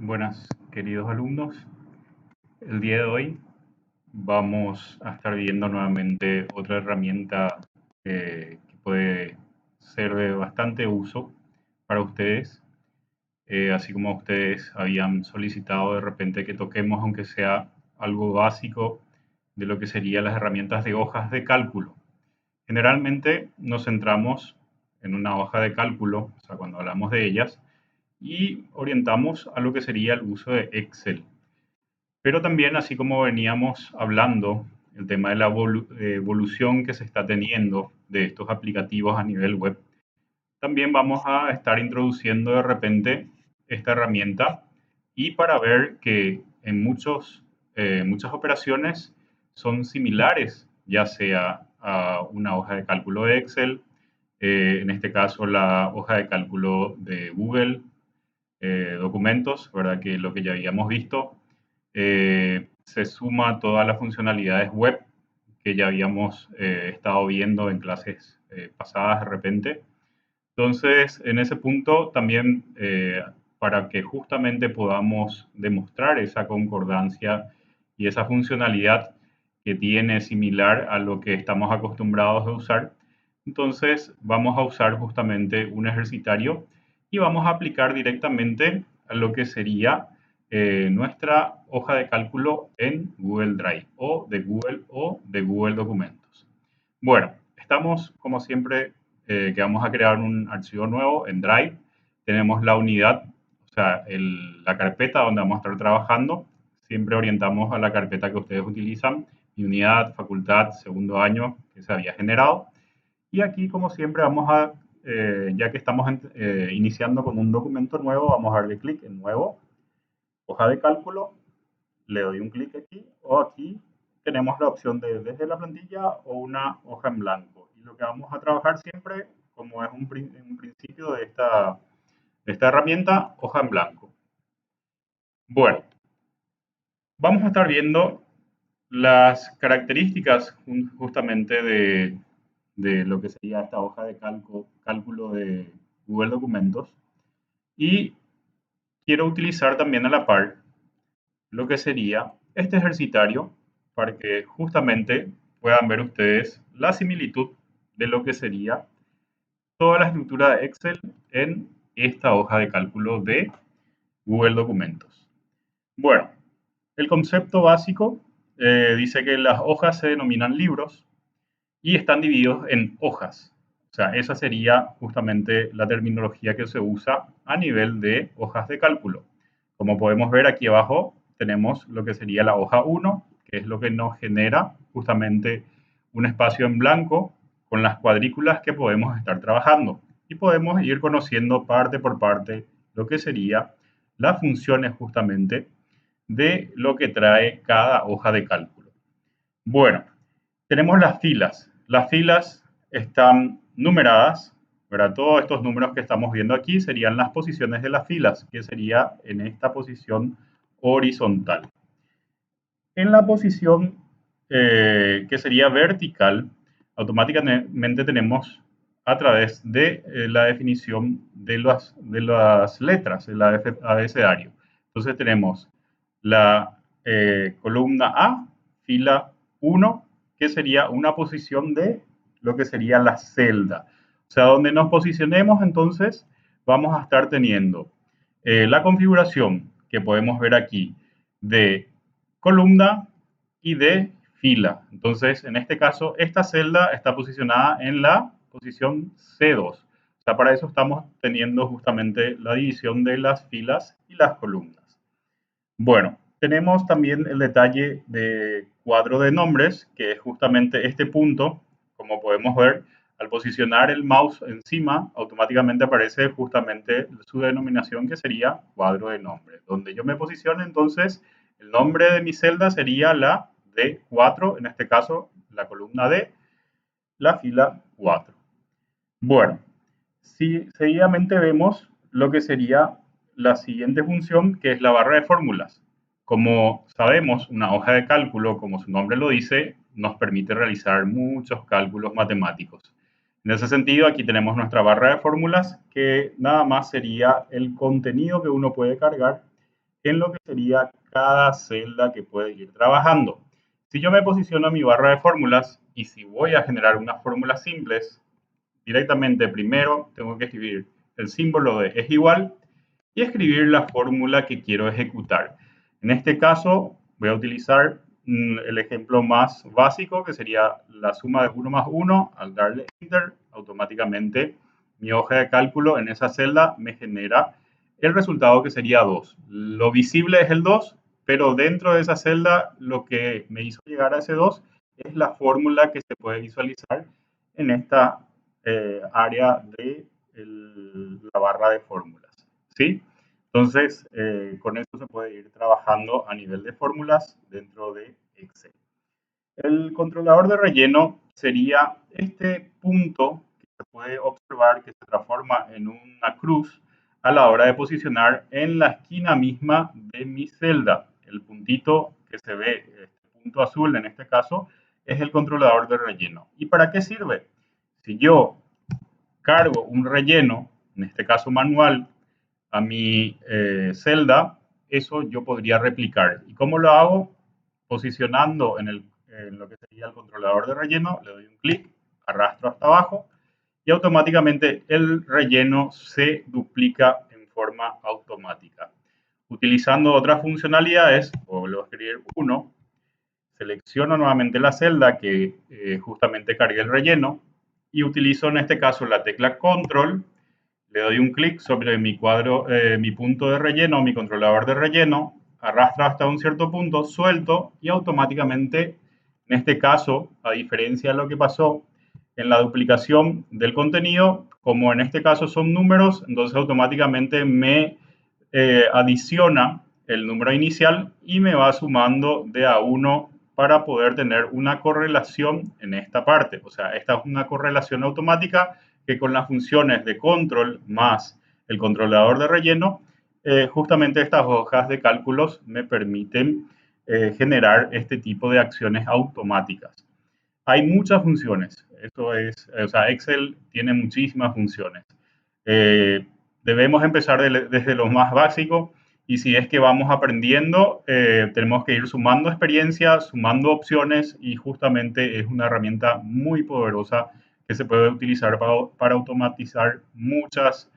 Buenas, queridos alumnos. El día de hoy vamos a estar viendo nuevamente otra herramienta que puede ser de bastante uso para ustedes, así como ustedes habían solicitado de repente que toquemos, aunque sea algo básico, de lo que serían las herramientas de hojas de cálculo. Generalmente nos centramos en una hoja de cálculo, o sea, cuando hablamos de ellas, y orientamos a lo que sería el uso de Excel. Pero también, así como veníamos hablando, el tema de la evolución que se está teniendo de estos aplicativos a nivel web, también vamos a estar introduciendo de repente esta herramienta y para ver que en muchas operaciones son similares, ya sea a una hoja de cálculo de Excel, en este caso la hoja de cálculo de Google, documentos, ¿verdad? Que lo que ya habíamos visto, se suma todas las funcionalidades web que ya habíamos estado viendo en clases pasadas de repente. Entonces, en ese punto también, para que justamente podamos demostrar esa concordancia y esa funcionalidad que tiene similar a lo que estamos acostumbrados a usar, entonces vamos a usar justamente un ejercitario y vamos a aplicar directamente a lo que sería nuestra hoja de cálculo en Google Drive o de Google Documentos. Bueno, estamos como siempre que vamos a crear un archivo nuevo en Drive. Tenemos la unidad, o sea, la carpeta donde vamos a estar trabajando. Siempre orientamos a la carpeta que ustedes utilizan, mi unidad, facultad, segundo año que se había generado. Y aquí, como siempre, ya que estamos iniciando con un documento nuevo, vamos a darle clic en Nuevo, hoja de cálculo, le doy un clic aquí o aquí tenemos la opción de desde la plantilla o una hoja en blanco. Y lo que vamos a trabajar siempre, como es un principio de esta herramienta, hoja en blanco. Bueno, vamos a estar viendo las características justamente de lo que sería esta hoja de cálculo de Google Documentos. Y quiero utilizar también a la par lo que sería este ejercitario para que justamente puedan ver ustedes la similitud de lo que sería toda la estructura de Excel en esta hoja de cálculo de Google Documentos. Bueno, el concepto básico dice que las hojas se denominan libros y están divididos en hojas. O sea, esa sería justamente la terminología que se usa a nivel de hojas de cálculo. Como podemos ver aquí abajo, tenemos lo que sería la hoja 1, que es lo que nos genera justamente un espacio en blanco con las cuadrículas que podemos estar trabajando. Y podemos ir conociendo parte por parte lo que sería las funciones justamente de lo que trae cada hoja de cálculo. Bueno, tenemos las filas. Las filas están numeradas, ¿verdad? Todos estos números que estamos viendo aquí serían las posiciones de las filas, que sería en esta posición horizontal. En la posición que sería vertical, automáticamente tenemos a través de la definición de las letras, el abecedario. Entonces tenemos la columna A, fila 1, que sería una posición de lo que sería la celda. O sea, donde nos posicionemos, entonces vamos a estar teniendo la configuración que podemos ver aquí de columna y de fila. Entonces, en este caso, esta celda está posicionada en la posición C2. O sea, para eso estamos teniendo justamente la división de las filas y las columnas. Bueno, tenemos también el detalle de cuadro de nombres, que es justamente este punto. Como podemos ver, al posicionar el mouse encima, automáticamente aparece justamente su denominación, que sería cuadro de nombres. Donde yo me posicione, entonces, el nombre de mi celda sería la D4, en este caso, la columna D, la fila 4. Bueno, si seguidamente vemos lo que sería la siguiente función, que es la barra de fórmulas. Como sabemos, una hoja de cálculo, como su nombre lo dice, nos permite realizar muchos cálculos matemáticos. En ese sentido, aquí tenemos nuestra barra de fórmulas, que nada más sería el contenido que uno puede cargar en lo que sería cada celda que puede ir trabajando. Si yo me posiciono en mi barra de fórmulas y si voy a generar unas fórmulas simples, directamente primero tengo que escribir el símbolo de es igual y escribir la fórmula que quiero ejecutar. En este caso voy a utilizar el ejemplo más básico, que sería la suma de 1 más 1. Al darle Enter, automáticamente mi hoja de cálculo en esa celda me genera el resultado, que sería 2. Lo visible es el 2, pero dentro de esa celda lo que me hizo llegar a ese 2 es la fórmula que se puede visualizar en esta área de la barra de fórmulas, ¿sí? Entonces, con eso se puede ir trabajando a nivel de fórmulas dentro de Excel. El controlador de relleno sería este punto que se puede observar que se transforma en una cruz a la hora de posicionar en la esquina misma de mi celda. El puntito que se ve, este punto azul en este caso, es el controlador de relleno. ¿Y para qué sirve? Si yo cargo un relleno, en este caso manual, a mi celda, eso yo podría replicar. ¿Y cómo lo hago? Posicionando en lo que sería el controlador de relleno, le doy un clic, arrastro hasta abajo y automáticamente el relleno se duplica en forma automática. Utilizando otras funcionalidades, vuelvo a escribir 1, selecciono nuevamente la celda que justamente cargué el relleno y utilizo en este caso la tecla Control. Le doy un clic sobre mi cuadro, mi punto de relleno, mi controlador de relleno, arrastro hasta un cierto punto, suelto y automáticamente, en este caso, a diferencia de lo que pasó en la duplicación del contenido, como en este caso son números, entonces automáticamente me adiciona el número inicial y me va sumando de a 1 para poder tener una correlación en esta parte. O sea, esta es una correlación automática que con las funciones de control más el controlador de relleno, justamente estas hojas de cálculos me permiten generar este tipo de acciones automáticas. Hay muchas funciones, eso es, o sea, Excel tiene muchísimas funciones. Eh, Debemos empezar desde lo más básico y si es que vamos aprendiendo, tenemos que ir sumando experiencia, sumando opciones y justamente es una herramienta muy poderosa que se puede utilizar para automatizar muchas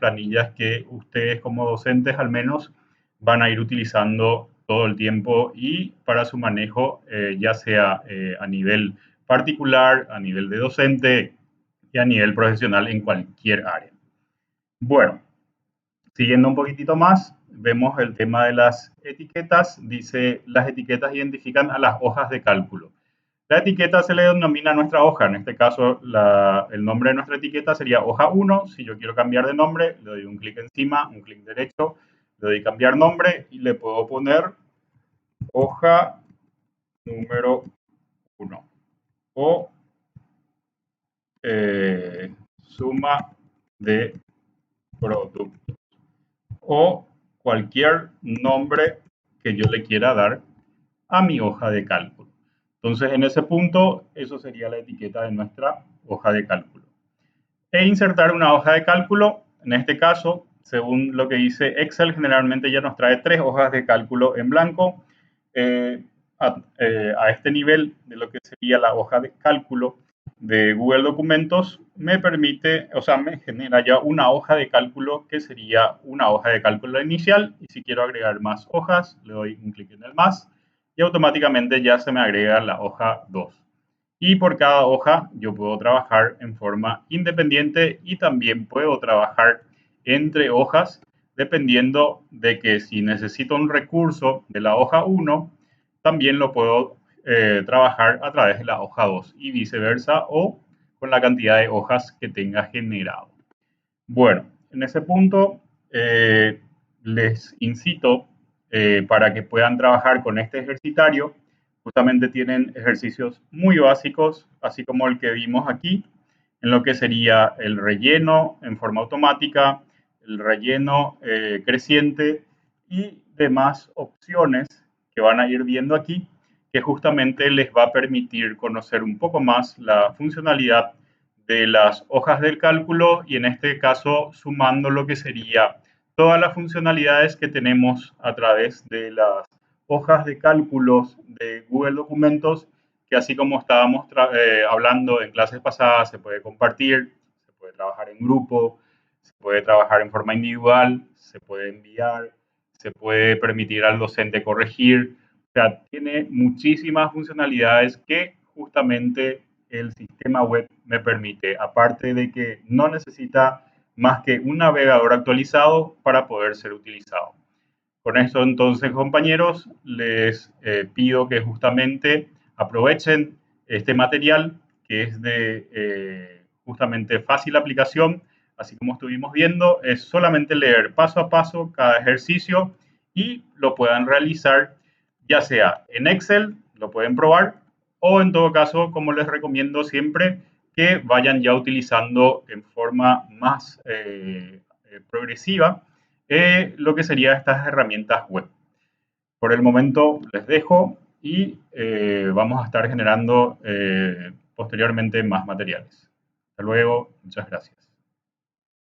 planillas que ustedes como docentes al menos van a ir utilizando todo el tiempo y para su manejo, ya sea a nivel particular, a nivel de docente y a nivel profesional en cualquier área. Bueno, siguiendo un poquitito más, vemos el tema de las etiquetas. Dice, las etiquetas identifican a las hojas de cálculo. La etiqueta se le denomina a nuestra hoja. En este caso, el nombre de nuestra etiqueta sería hoja 1. Si yo quiero cambiar de nombre, le doy un clic encima, un clic derecho, le doy cambiar nombre y le puedo poner hoja número 1 o suma de productos o cualquier nombre que yo le quiera dar a mi hoja de cálculo. Entonces, en ese punto, eso sería la etiqueta de nuestra hoja de cálculo. E insertar una hoja de cálculo, en este caso, según lo que dice Excel, generalmente ya nos trae 3 hojas de cálculo en blanco. A este nivel de lo que sería la hoja de cálculo de Google Documentos, me permite, o sea, me genera ya una hoja de cálculo que sería una hoja de cálculo inicial. Y si quiero agregar más hojas, le doy un clic en el más y automáticamente ya se me agrega la hoja 2. Y por cada hoja yo puedo trabajar en forma independiente y también puedo trabajar entre hojas dependiendo de que si necesito un recurso de la hoja 1, también lo puedo trabajar a través de la hoja 2 y viceversa o con la cantidad de hojas que tenga generado. Bueno, en ese punto les incito para que puedan trabajar con este ejercitario. Justamente tienen ejercicios muy básicos, así como el que vimos aquí, en lo que sería el relleno en forma automática, el relleno creciente y demás opciones que van a ir viendo aquí, que justamente les va a permitir conocer un poco más la funcionalidad de las hojas del cálculo y en este caso sumando lo que sería todas las funcionalidades que tenemos a través de las hojas de cálculos de Google Documentos, que así como estábamos hablando en clases pasadas, se puede compartir, se puede trabajar en grupo, se puede trabajar en forma individual, se puede enviar, se puede permitir al docente corregir. O sea, tiene muchísimas funcionalidades que justamente el sistema web me permite, aparte de que no necesita más que un navegador actualizado para poder ser utilizado. Con esto entonces, compañeros, les pido que justamente aprovechen este material que es de justamente fácil aplicación, así como estuvimos viendo, es solamente leer paso a paso cada ejercicio y lo puedan realizar ya sea en Excel, lo pueden probar, o en todo caso, como les recomiendo siempre, que vayan ya utilizando en forma más progresiva lo que serían estas herramientas web. Por el momento les dejo y vamos a estar generando posteriormente más materiales. Hasta luego, muchas gracias.